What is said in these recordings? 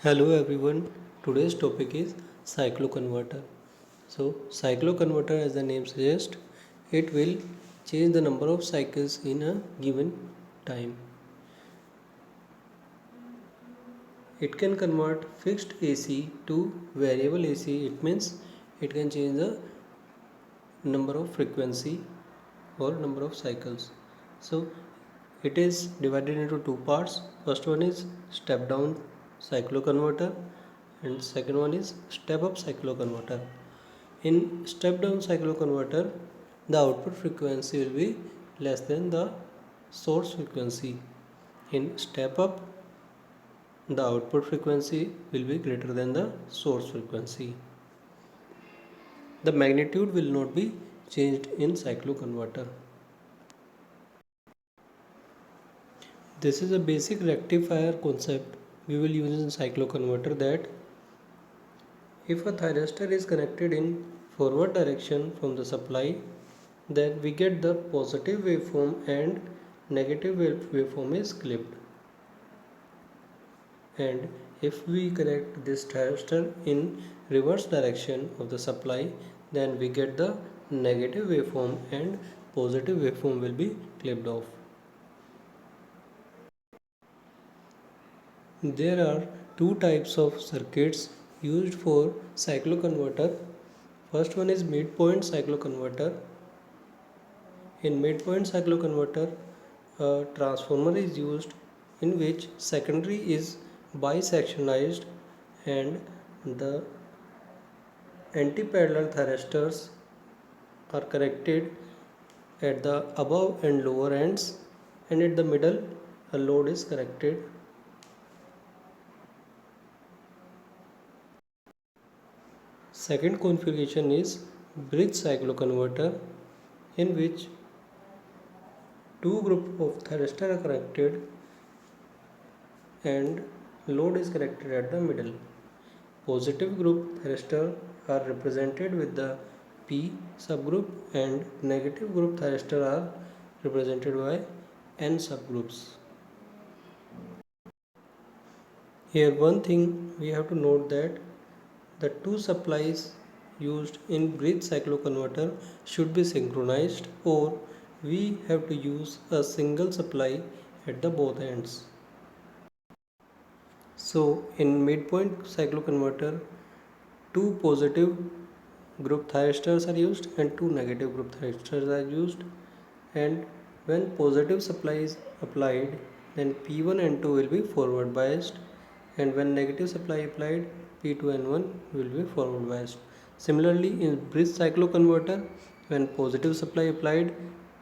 Hello everyone. Today's topic is cycloconverter. So, cycloconverter, as the name suggests, it will change the number of cycles in a given time. It can convert fixed AC to variable AC. It means it can change the number of frequency or number of cycles. So, it is divided into two parts. First one is step down cycloconverter and second one is step up cycloconverter. In step down cycloconverter, the output frequency will be less than the source frequency. In step up, the output frequency will be greater than the source frequency. The magnitude will not be changed in cycloconverter. This is a basic rectifier concept we will use in cycloconverter, that if a thyristor is connected in forward direction from the supply, then we get the positive waveform and negative waveform is clipped. And if we connect this thyristor in reverse direction of the supply, then we get the negative waveform and positive waveform will be clipped off. There are two types of circuits used for cycloconverter. First one is midpoint cycloconverter. In midpoint cycloconverter, a transformer is used in which secondary is bisectionalized and the anti-parallel thyristors are connected at the above and lower ends, and at the middle a load is connected. Second configuration is bridge cycloconverter, in which two groups of thyristors are connected and load is connected at the middle. Positive group thyristors are represented with the P subgroup and negative group thyristors are represented by N subgroups. Here one thing we have to note, that the two supplies used in bridge cycloconverter should be synchronized, or we have to use a single supply at the both ends. So in midpoint cycloconverter, two positive group thyristors are used and two negative group thyristors are used, and when positive supply is applied, then P1 and 2 will be forward biased, and when negative supply applied, P2 and 1 will be forward biased. Similarly, in bridge cycloconverter, when positive supply applied,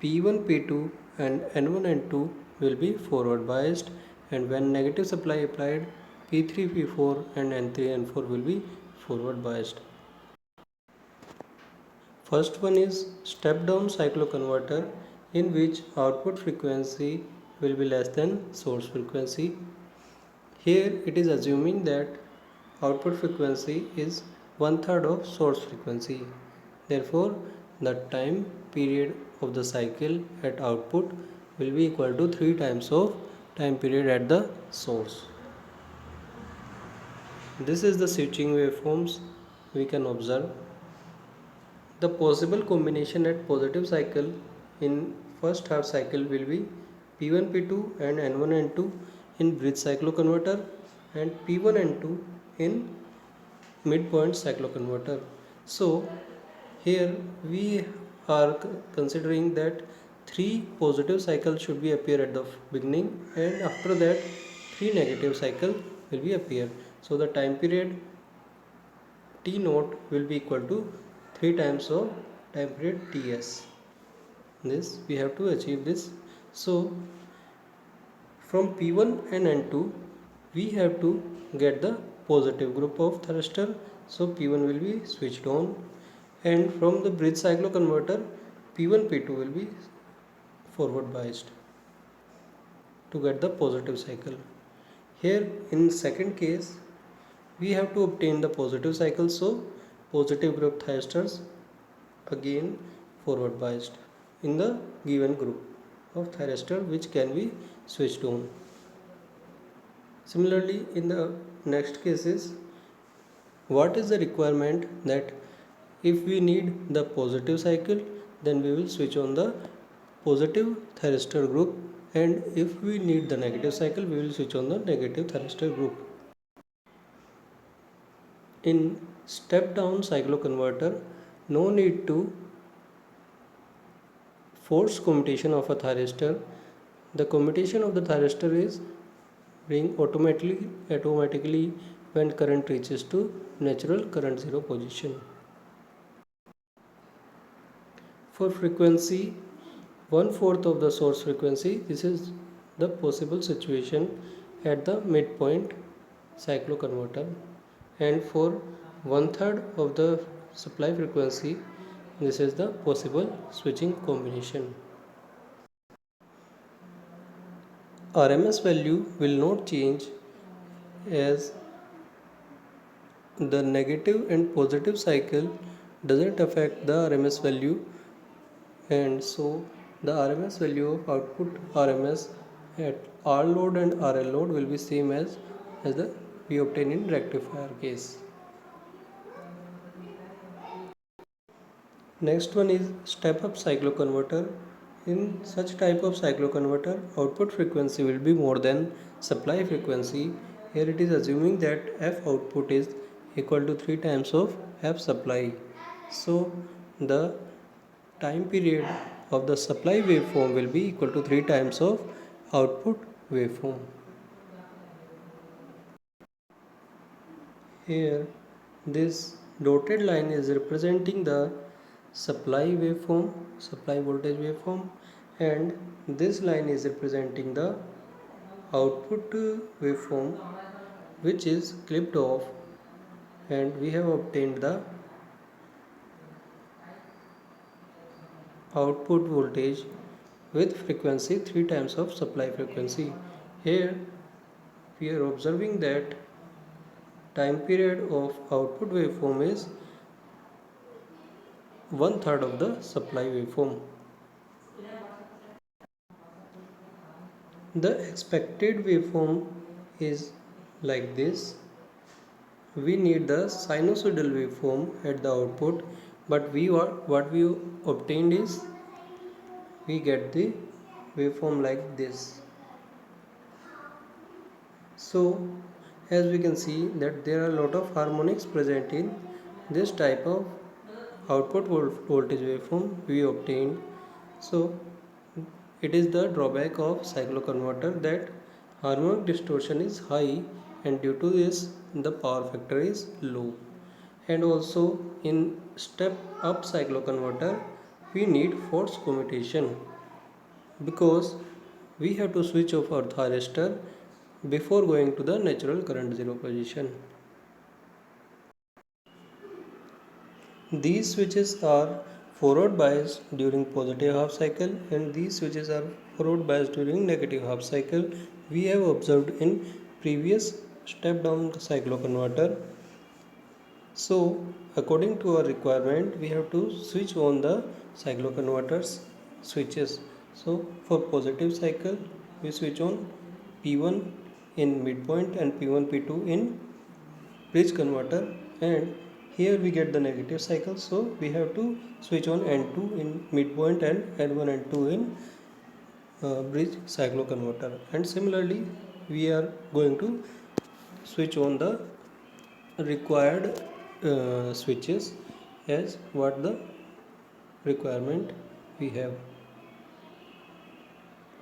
P1, P2 and N1 and 2 will be forward biased, and when negative supply applied, P3, P4 and N3 and 4 will be forward biased. First one is step down cycloconverter, in which output frequency will be less than source frequency. Here it is assuming that output frequency is 1/3 of source frequency. Therefore, the time period of the cycle at output will be equal to 3 times of time period at the source. This is the switching waveforms we can observe. The possible combination at positive cycle in first half cycle will be P1 P2 and N1 N2 in bridge cycloconverter and P1 N2 in midpoint cycloconverter. So here we are considering that three positive cycles should be appear at the beginning, and after that three negative cycle will be appear. So the time period T naught will be equal to 3 times of time period Ts. This we have to achieve this. So from P1 and N2 we have to get the positive group of thyristor. So P1 will be switched on, and from the bridge cycloconverter P1 P2 will be forward biased to get the positive cycle. Here in second case we have to obtain the positive cycle, so positive group thyristors again forward biased in the given group of thyristor which can be switched on. Similarly, in the next cases, what is the requirement that if we need the positive cycle, then we will switch on the positive thyristor group, and if we need the negative cycle, we will switch on the negative thyristor group. In step down cycloconverter, no need to force commutation of a thyristor. The commutation of the thyristor is being automatically when current reaches to natural current zero position. For frequency 1/4 of the source frequency, this is the possible situation at the midpoint cycloconverter, and for 1/3 of the supply frequency, this is the possible switching combination. RMS value will not change as the negative and positive cycle doesn't affect the RMS value, and so the RMS value of output RMS at R load and RL load will be same as the we obtain in rectifier case. Next one is step up cycloconverter. In such type of cycloconverter, output frequency will be more than supply frequency. Here it is assuming that F output is equal to 3 times of F supply. So the time period of the supply waveform will be equal to 3 times of output waveform. Here this dotted line is representing the supply waveform, supply voltage waveform, and this line is representing the output waveform, which is clipped off, and we have obtained the output voltage with frequency 3 times of supply frequency. Here we are observing that time period of output waveform is 1/3 of the supply waveform. The expected waveform is like this. We need the sinusoidal waveform at the output, but what we obtained is we get the waveform like this. So as we can see that there are a lot of harmonics present in this type of output voltage waveform we obtained. So it is the drawback of cycloconverter that harmonic distortion is high, and due to this the power factor is low. And also in step up cycloconverter we need force commutation, because we have to switch off our thyristor before going to the natural current zero position. These switches are forward biased during positive half cycle, and these switches are forward biased during negative half cycle. We have observed in previous step down cycloconverter. So according to our requirement, we have to switch on the cycloconverters switches. So for positive cycle, we switch on P1 in midpoint and P1 P2 in bridge converter, and here we get the negative cycle, so we have to switch on N2 in midpoint and N1 and 2 in bridge cycloconverter. And similarly we are going to switch on the required switches as what the requirement we have.